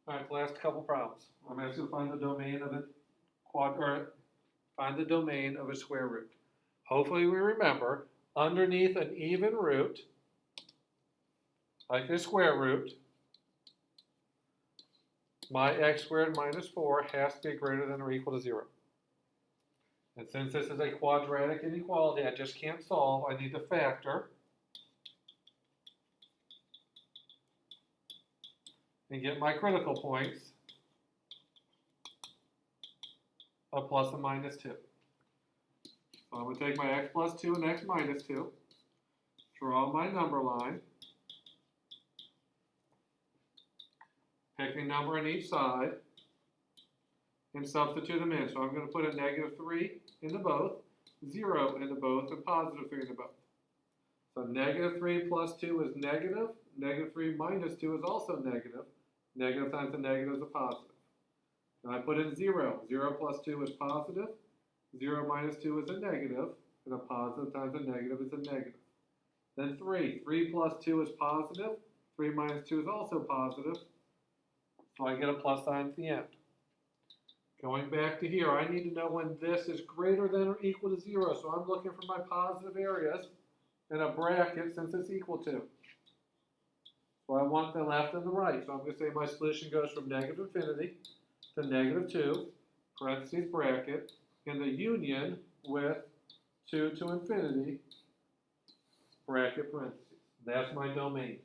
All right, last couple problems. I'm asking to find the domain of a find the domain of a square root. Hopefully we remember, underneath an even root, like a square root, my x squared minus 4 has to be greater than or equal to 0. And since this is a quadratic inequality, I just can't solve. I need to factor and get my critical points of plus and minus 2. So I'm going to take my x plus 2 and x minus 2, draw my number line, pick a number on each side, and substitute them in. So I'm going to put a negative 3 into both, 0 into both, and positive 3 into both. So negative 3 plus 2 is negative. Negative 3 minus 2 is also negative. Negative times a negative is a positive. And I put in 0. 0 plus 2 is positive. 0 minus 2 is a negative. And a positive times a negative is a negative. Then 3. 3 plus 2 is positive. 3 minus 2 is also positive. So I get a plus sign at the end. Going back to here, I need to know when this is greater than or equal to 0. So I'm looking for my positive areas in a bracket since it's equal to. So I want the left and the right. So I'm going to say my solution goes from negative infinity to negative 2, parentheses, bracket, in the union with 2 to infinity, bracket, parentheses. That's my domain.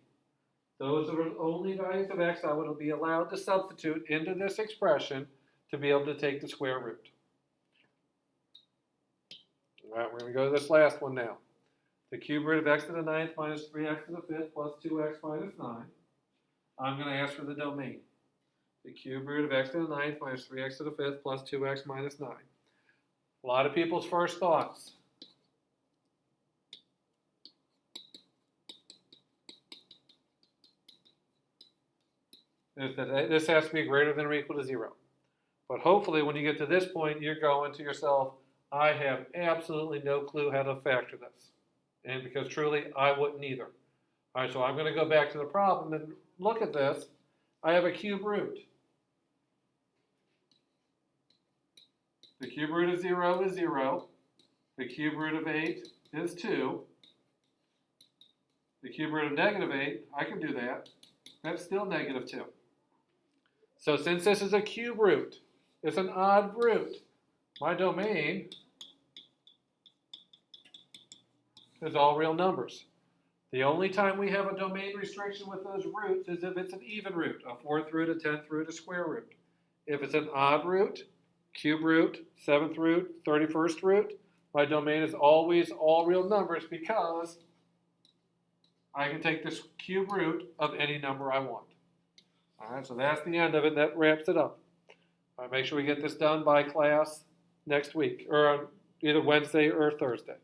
Those are the only values of x I would be allowed to substitute into this expression to be able to take the square root. All right, we're going to go to this last one now. The cube root of x to the 9th minus 3x to the 5th plus 2x minus 9. I'm going to ask for the domain. The cube root of x to the 9th minus 3x to the 5th plus 2x minus 9. A lot of people's first thoughts. Is that this has to be greater than or equal to 0. But hopefully when you get to this point, you're going to yourself, I have absolutely no clue how to factor this. And because truly, I wouldn't either. All right, so I'm going to go back to the problem and look at this. I have a cube root. The cube root of 0 is 0. The cube root of 8 is 2. The cube root of negative 8, I can do that. That's still negative 2. So since this is a cube root, it's an odd root, my domain is all real numbers. The only time we have a domain restriction with those roots is if it's an even root, a 4th root, a 10th root, a square root. If it's an odd root, cube root, 7th root, 31st root, my domain is always all real numbers because I can take this cube root of any number I want. All right, so that's the end of it. That wraps it up. All right, make sure we get this done by class next week, or either Wednesday or Thursday.